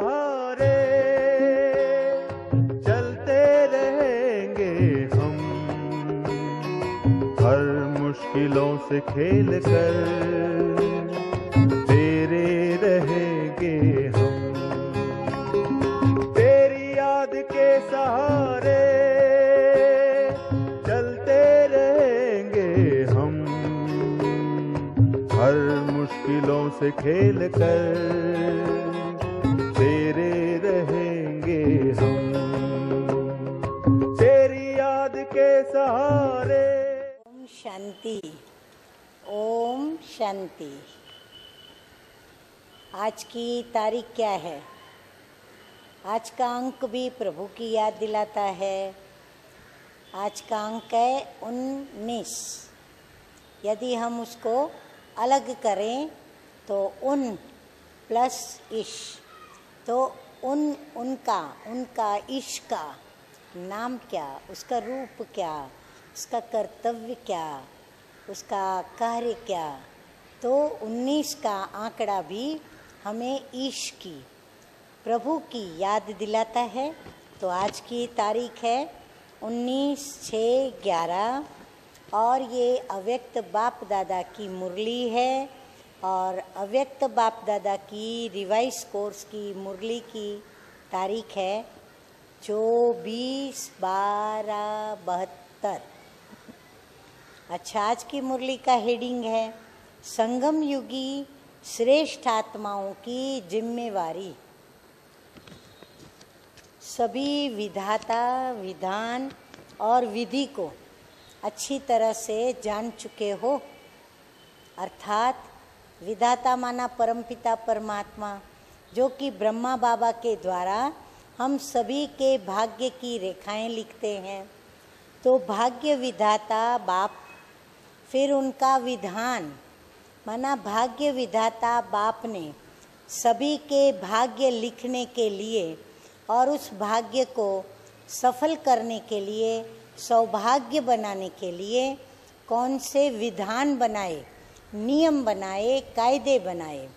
सहारे चलते रहेंगे हम, हर मुश्किलों से खेल कर तेरे रहेंगे हम, तेरी याद के सहारे चलते रहेंगे हम, हर मुश्किलों से खेल कर तेरे रहेंगे हम, तेरी याद के सहारे। ओम शांति, ओम शांति। आज की तारीख क्या है? आज का अंक भी प्रभु की याद दिलाता है। आज का अंक है 19। यदि हम उसको अलग करें तो उन प्लस इश, तो उनका इश का नाम क्या, उसका रूप क्या, उसका कर्तव्य क्या, उसका कार्य क्या। तो 19 का आंकड़ा भी हमें ईश की, प्रभु की याद दिलाता है। तो आज की तारीख है 19/6/11 और ये अव्यक्त बाप दादा की मुरली है और अव्यक्त बाप दादा की रिवाइज कोर्स की मुरली की तारीख है 24/12/72। अच्छा, आज की मुरली का हेडिंग है संगम युगी श्रेष्ठ आत्माओं की जिम्मेवारी। सभी विधाता, विधान और विधि को अच्छी तरह से जान चुके हो। अर्थात विधाता माना परमपिता परमात्मा, जो कि ब्रह्मा बाबा के द्वारा हम सभी के भाग्य की रेखाएं लिखते हैं। तो भाग्य विधाता बाप, फिर उनका विधान माना भाग्य विधाता बाप ने सभी के भाग्य लिखने के लिए और उस भाग्य को सफल करने के लिए, सौभाग्य बनाने के लिए कौन से विधान बनाए, नियम बनाए, कायदे बनाए।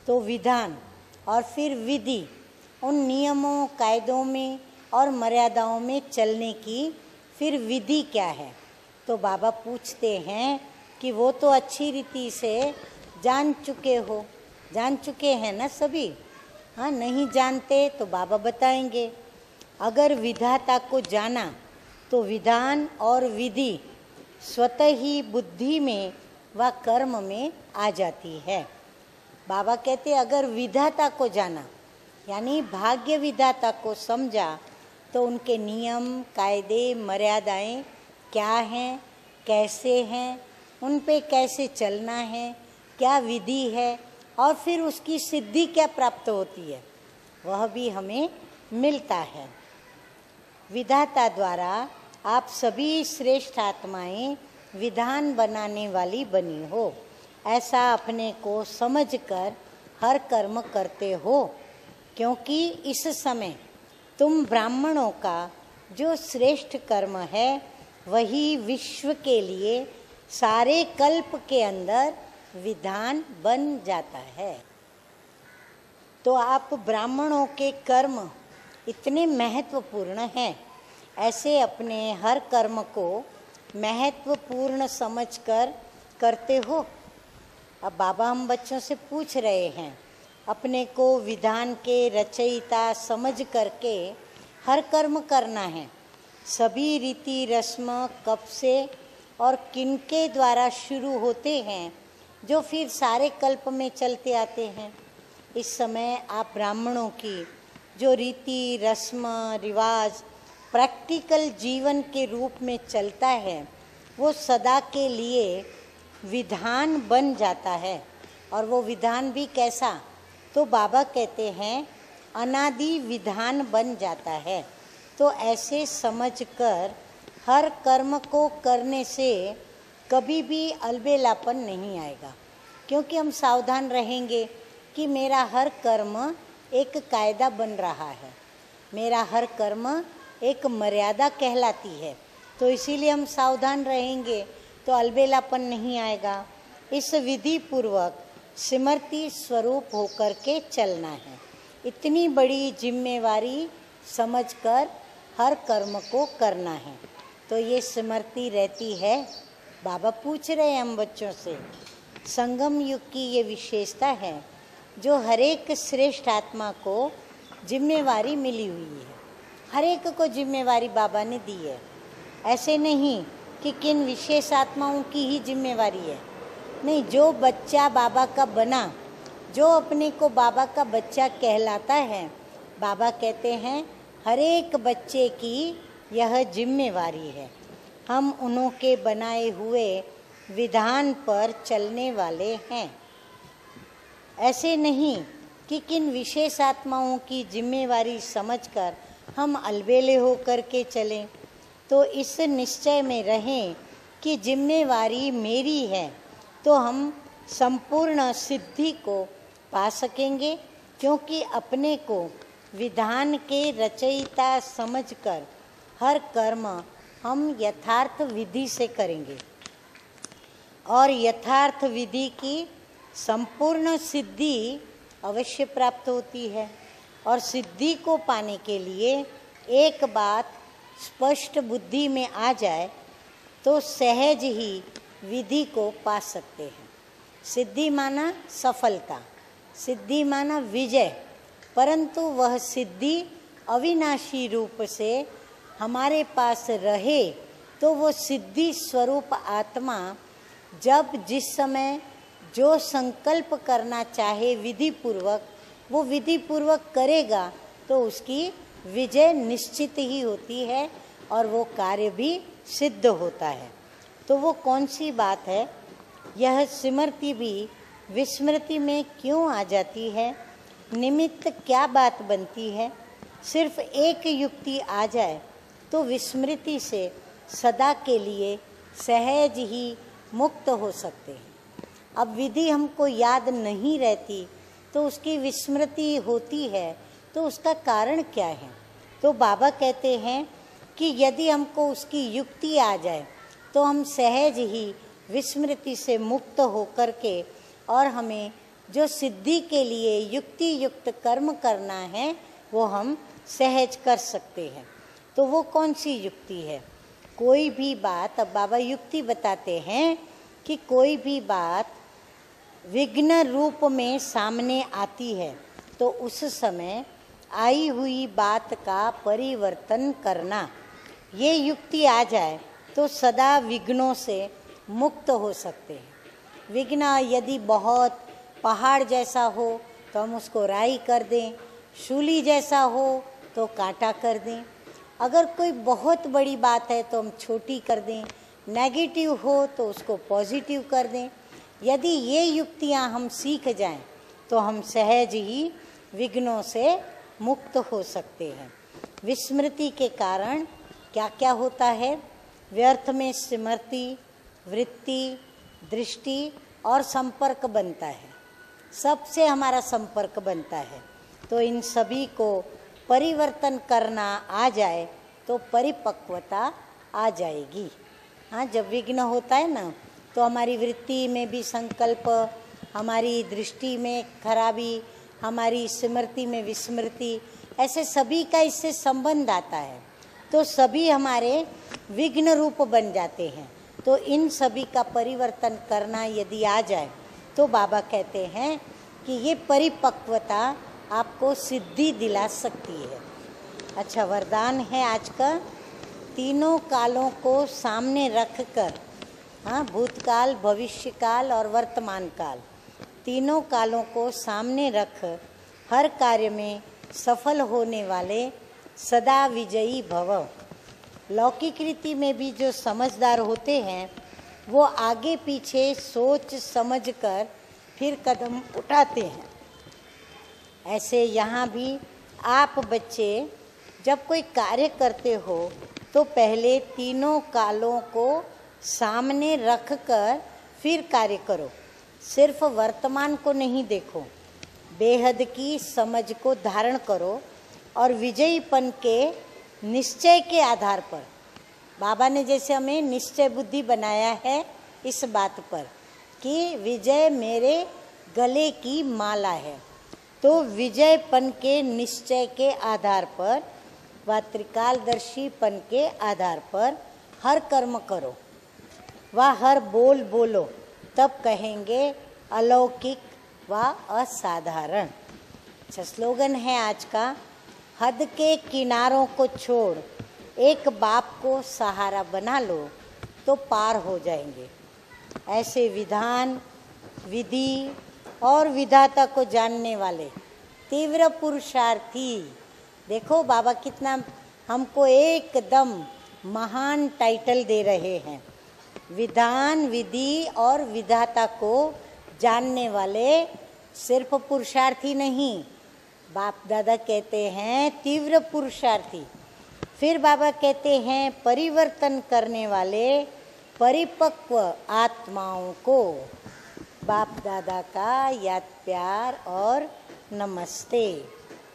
तो विधान और फिर विधि, उन नियमों, कायदों में और मर्यादाओं में चलने की फिर विधि क्या है। तो बाबा पूछते हैं कि वो तो अच्छी रीति से जान चुके हो, जान चुके हैं ना सभी? हाँ, नहीं जानते तो बाबा बताएंगे। अगर विधाता को जाना तो विधान और विधि स्वतः ही बुद्धि में व कर्म में आ जाती है। बाबा कहते अगर विधाता को जाना यानी भाग्य विधाता को समझा तो उनके नियम, कायदे, मर्यादाएं क्या हैं, कैसे हैं, उन पे कैसे चलना है, क्या विधि है और फिर उसकी सिद्धि क्या प्राप्त होती है, वह भी हमें मिलता है। विधाता द्वारा आप सभी श्रेष्ठ आत्माएं विधान बनाने वाली बनी हो, ऐसा अपने को समझकर हर कर्म करते हो, क्योंकि इस समय तुम ब्राह्मणों का जो श्रेष्ठ कर्म है वही विश्व के लिए सारे कल्प के अंदर विधान बन जाता है। तो आप ब्राह्मणों के कर्म इतने महत्वपूर्ण हैं, ऐसे अपने हर कर्म को महत्वपूर्ण समझकर करते हो। अब बाबा हम बच्चों से पूछ रहे हैं, अपने को विधान के रचयिता समझ करके हर कर्म करना है। सभी रीति रस्म कब से और किनके द्वारा शुरू होते हैं, जो फिर सारे कल्प में चलते आते हैं। इस समय आप ब्राह्मणों की जो रीति रस्म रिवाज प्रैक्टिकल जीवन के रूप में चलता है, वो सदा के लिए विधान बन जाता है। और वो विधान भी कैसा? तो बाबा कहते हैं अनादि विधान बन जाता है। तो ऐसे समझकर हर कर्म को करने से कभी भी अलबेलापन नहीं आएगा, क्योंकि हम सावधान रहेंगे कि मेरा हर कर्म एक कायदा बन रहा है, मेरा हर कर्म एक मर्यादा कहलाती है। तो इसीलिए हम सावधान रहेंगे तो अलबेलापन नहीं आएगा। इस विधि पूर्वक स्मृति स्वरूप होकर के चलना है। इतनी बड़ी जिम्मेवारी समझकर हर कर्म को करना है। तो ये स्मृति रहती है। बाबा पूछ रहे हैं हम बच्चों से, संगम युग की ये विशेषता है जो हर एक श्रेष्ठ आत्मा को जिम्मेवारी मिली हुई है। हर एक को जिम्मेवारी बाबा ने दी है। ऐसे नहीं कि किन विशेष आत्माओं की ही जिम्मेवारी है, नहीं, जो बच्चा बाबा का बना, जो अपने को बाबा का बच्चा कहलाता है, बाबा कहते हैं हर एक बच्चे की यह जिम्मेवारी है। हम उन्हों के बनाए हुए विधान पर चलने वाले हैं। ऐसे नहीं कि किन विशेष आत्माओं की जिम्मेवारी समझकर हम अलबेले होकर के चलें। तो इस निश्चय में रहें कि जिम्मेवारी मेरी है, तो हम संपूर्ण सिद्धि को पा सकेंगे, क्योंकि अपने को विधान के रचयिता समझकर हर कर्म हम यथार्थ विधि से करेंगे और यथार्थ विधि की संपूर्ण सिद्धि अवश्य प्राप्त होती है। और सिद्धि को पाने के लिए एक बात स्पष्ट बुद्धि में आ जाए तो सहज ही विधि को पा सकते हैं। सिद्धि माना सफलता, सिद्धि माना विजय, परंतु वह सिद्धि अविनाशी रूप से हमारे पास रहे तो वो सिद्धि स्वरूप आत्मा जब जिस समय जो संकल्प करना चाहे विधि पूर्वक, वो विधि पूर्वक करेगा तो उसकी विजय निश्चित ही होती है और वो कार्य भी सिद्ध होता है। तो वो कौन सी बात है? यह स्मृति भी विस्मृति में क्यों आ जाती है? निमित्त क्या बात बनती है? सिर्फ एक युक्ति आ जाए तो विस्मृति से सदा के लिए सहज ही मुक्त हो सकते हैं। अब विधि हमको याद नहीं रहती तो उसकी विस्मृति होती है, तो उसका कारण क्या है? तो बाबा कहते हैं कि यदि हमको उसकी युक्ति आ जाए तो हम सहज ही विस्मृति से मुक्त होकर के और हमें जो सिद्धि के लिए युक्ति युक्त कर्म करना है वो हम सहज कर सकते हैं। तो वो कौन सी युक्ति है? कोई भी बात, अब बाबा युक्ति बताते हैं कि कोई भी बात विघ्न रूप में सामने आती है तो उस समय आई हुई बात का परिवर्तन करना, ये युक्ति आ जाए तो सदा विघ्नों से मुक्त हो सकते हैं। विघ्न यदि बहुत पहाड़ जैसा हो तो हम उसको राई कर दें, शूली जैसा हो तो कांटा कर दें। अगर कोई बहुत बड़ी बात है तो हम छोटी कर दें, नेगेटिव हो तो उसको पॉजिटिव कर दें। यदि ये युक्तियाँ हम सीख जाएं तो हम सहज ही विघ्नों से मुक्त हो सकते हैं। विस्मृति के कारण क्या क्या होता है? व्यर्थ में स्मृति, वृत्ति, दृष्टि और संपर्क बनता है। सबसे हमारा संपर्क बनता है। तो इन सभी को परिवर्तन करना आ जाए तो परिपक्वता आ जाएगी। हाँ, जब विघ्न होता है ना तो हमारी वृत्ति में भी संकल्प, हमारी दृष्टि में खराबी, हमारी स्मृति में विस्मृति, ऐसे सभी का इससे संबंध आता है। तो सभी हमारे विघ्न रूप बन जाते हैं। तो इन सभी का परिवर्तन करना यदि आ जाए तो बाबा कहते हैं कि ये परिपक्वता आपको सिद्धि दिला सकती है। अच्छा, वरदान है आज का, तीनों कालों को सामने रख कर, हाँ, भूतकाल, भविष्यकाल और वर्तमान काल, तीनों कालों को सामने रख हर कार्य में सफल होने वाले सदा विजयी भव। लौकिक रीति में भी जो समझदार होते हैं वो आगे पीछे सोच समझ कर फिर कदम उठाते हैं। ऐसे यहाँ भी आप बच्चे जब कोई कार्य करते हो तो पहले तीनों कालों को सामने रख कर फिर कार्य करो। सिर्फ वर्तमान को नहीं देखो, बेहद की समझ को धारण करो और विजयीपन के निश्चय के आधार पर, बाबा ने जैसे हमें निश्चय बुद्धि बनाया है इस बात पर कि विजय मेरे गले की माला है, तो विजयपन के निश्चय के आधार पर व त्रिकालदर्शीपन के आधार पर हर कर्म करो व हर बोल बोलो, तब कहेंगे अलौकिक व असाधारण। अच्छा स्लोगन है आज का, हद के किनारों को छोड़ एक बाप को सहारा बना लो तो पार हो जाएंगे। ऐसे विधान, विधि और विधाता को जानने वाले तीव्र पुरुषार्थी, देखो बाबा कितना हमको एकदम महान टाइटल दे रहे हैं। विधान, विधि और विधाता को जानने वाले सिर्फ पुरुषार्थी नहीं, बाप दादा कहते हैं तीव्र पुरुषार्थी। फिर बाबा कहते हैं परिवर्तन करने वाले परिपक्व आत्माओं को बाप दादा का याद प्यार और नमस्ते।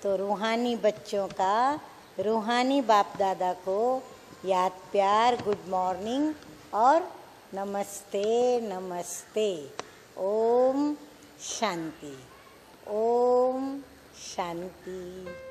तो रूहानी बच्चों का रूहानी बाप दादा को याद प्यार, गुड मॉर्निंग और नमस्ते नमस्ते। ओम शांति, ओम शांति।